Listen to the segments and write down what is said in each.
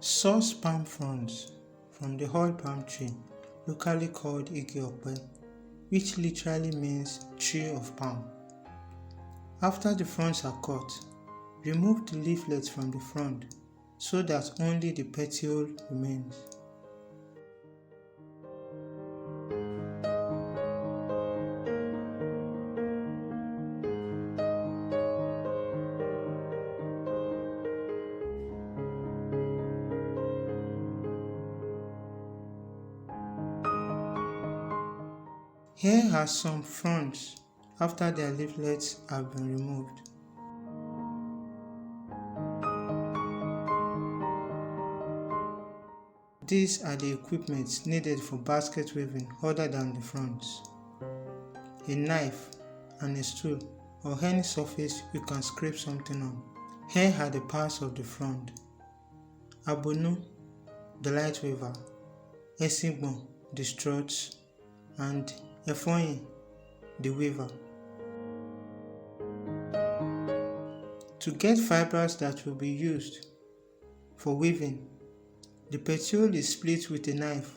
Source palm fronds from the oil palm tree, locally called igi ọ̀pẹ, which literally means tree of palm. After the fronds are cut, remove the leaflets from the frond so that only the petiole remains. Here are some fronds after their leaflets have been removed. These are the equipment needed for basket weaving other than the fronds. A knife and a stool or any surface you can scrape something on. Here are the parts of the frond: abonu, the light weaver, esingbon, the struts, and efoyin, the weaver. To get fibers that will be used for weaving, the petiole is split with a knife.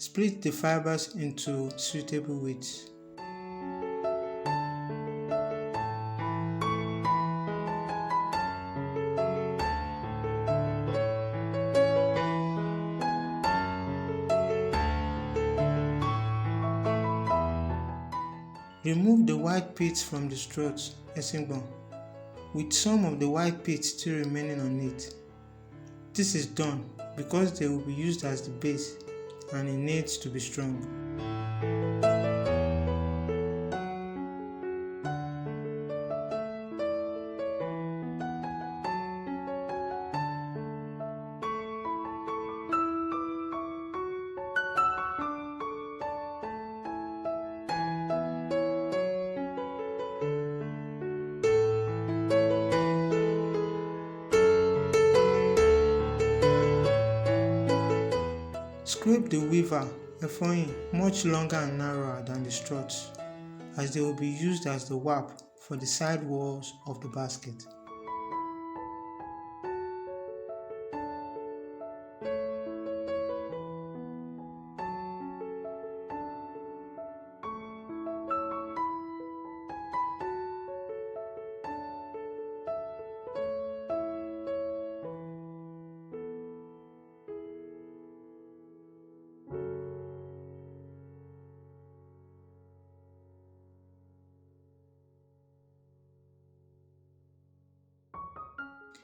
Split the fibers into suitable widths. Remove the white pits from the struts, esingbon, with some of the white pits still remaining on it. This is done because they will be used as the base and it needs to be strong. Scrape the weaver, efoyin, much longer and narrower than the struts, as they will be used as the warp for the side walls of the basket.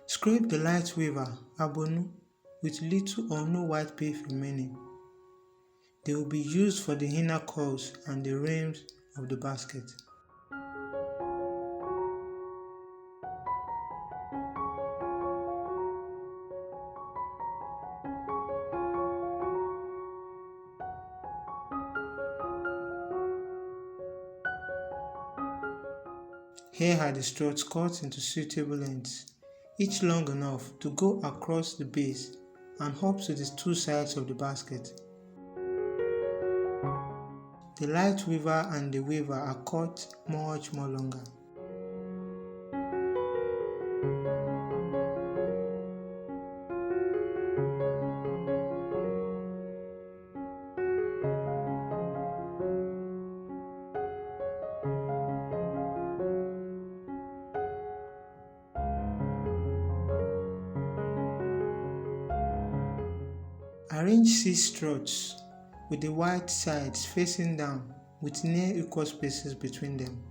Scrape the light weaver, abonu, with little or no white pith remaining. They will be used for the inner curls and the rims of the basket. Here are the struts cut into suitable lengths, each long enough to go across the base and up to the two sides of the basket. The light weaver and the weaver are cut much more longer. Arrange 6 struts with the white sides facing down with near equal spaces between them.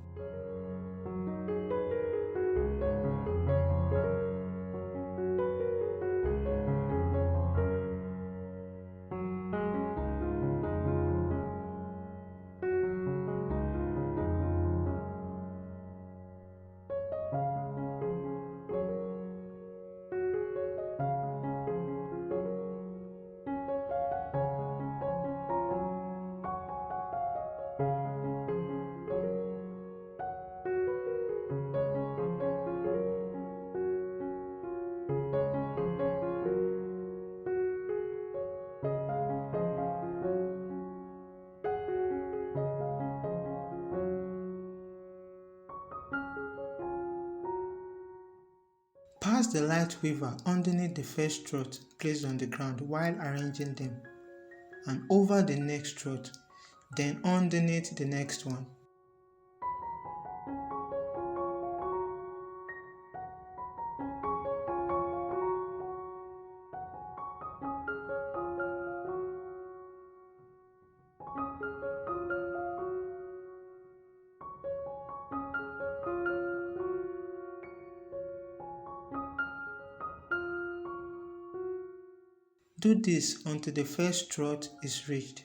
Pass the light weaver underneath the first strut placed on the ground while arranging them, and over the next strut, then underneath the next one. Do this until the first strut is reached.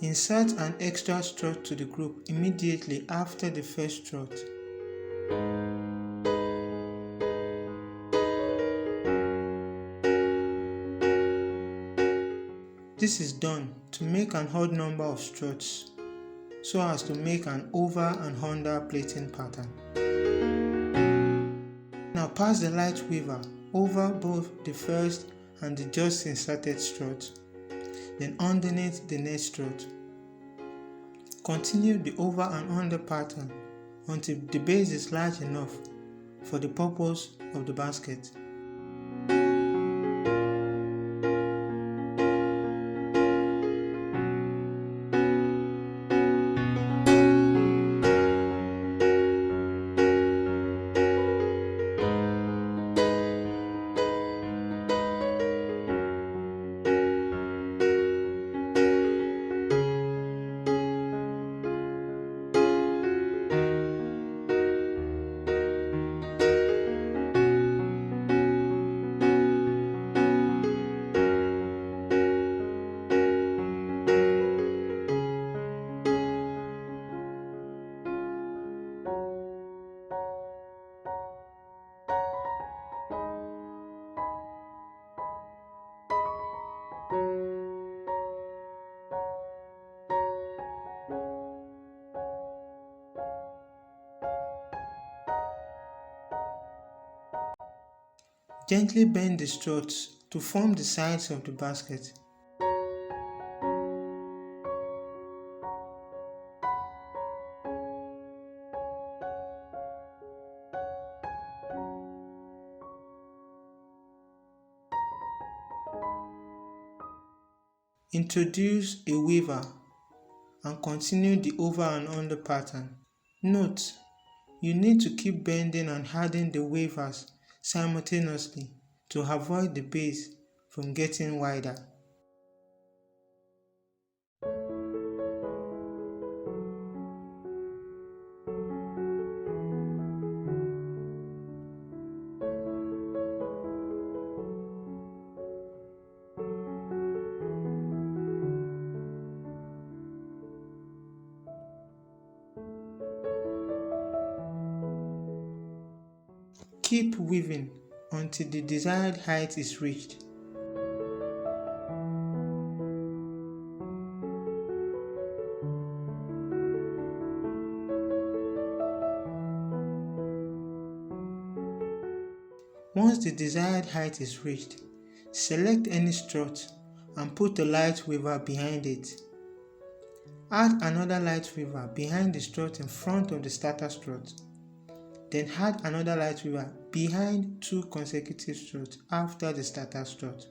Insert an extra strut to the group immediately after the first strut. This is done to make an odd number of struts so as to make an over and under plating pattern. Now pass the light weaver over both the first and the just inserted strut, then underneath the next strut. Continue the over and under pattern until the base is large enough for the purpose of the basket. Gently bend the struts to form the sides of the basket. Introduce a weaver and continue the over and under pattern. Note, you need to keep bending and adding the weavers simultaneously to avoid the base from getting wider. Keep weaving until the desired height is reached. Once the desired height is reached, select any strut and put the light weaver behind it. Add another light weaver behind the strut in front of the starter strut. Then add another light weaver behind two consecutive struts after the starter strut.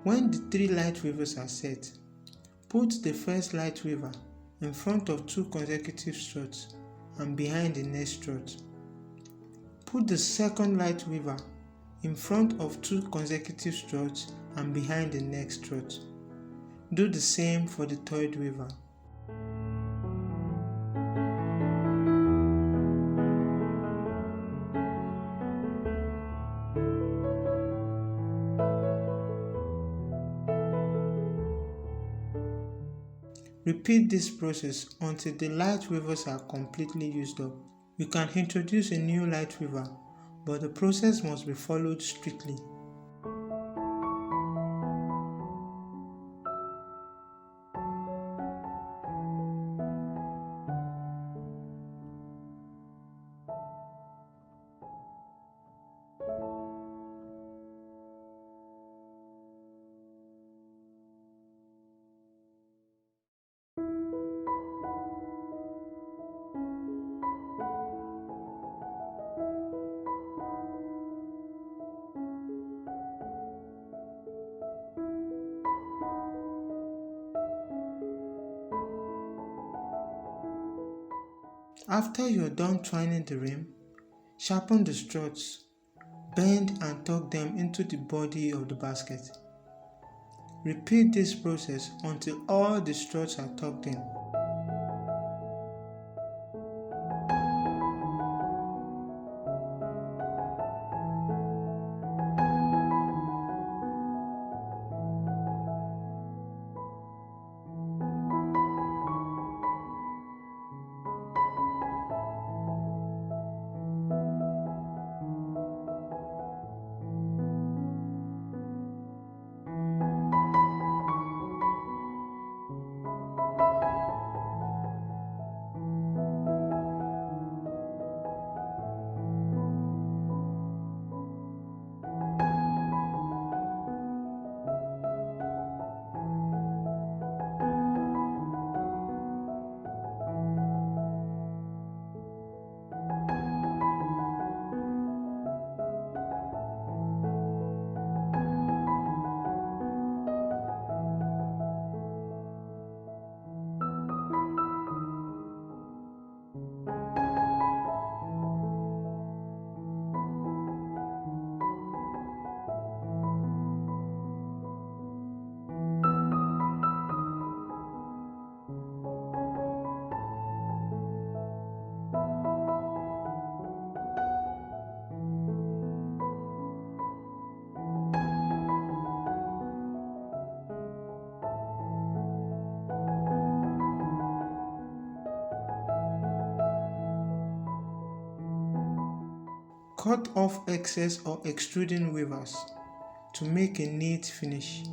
When the three light weavers are set, put the first light weaver in front of 2 consecutive struts and behind the next strut. Put the second light weaver in front of 2 consecutive struts and behind the next strut. Do the same for the third weaver. Repeat this process until the light weavers are completely used up. You can introduce a new light weaver, but the process must be followed strictly. After you are done twining the rim, sharpen the struts, bend and tuck them into the body of the basket. Repeat this process until all the struts are tucked in. Cut off excess or extruding weavers to make a neat finish.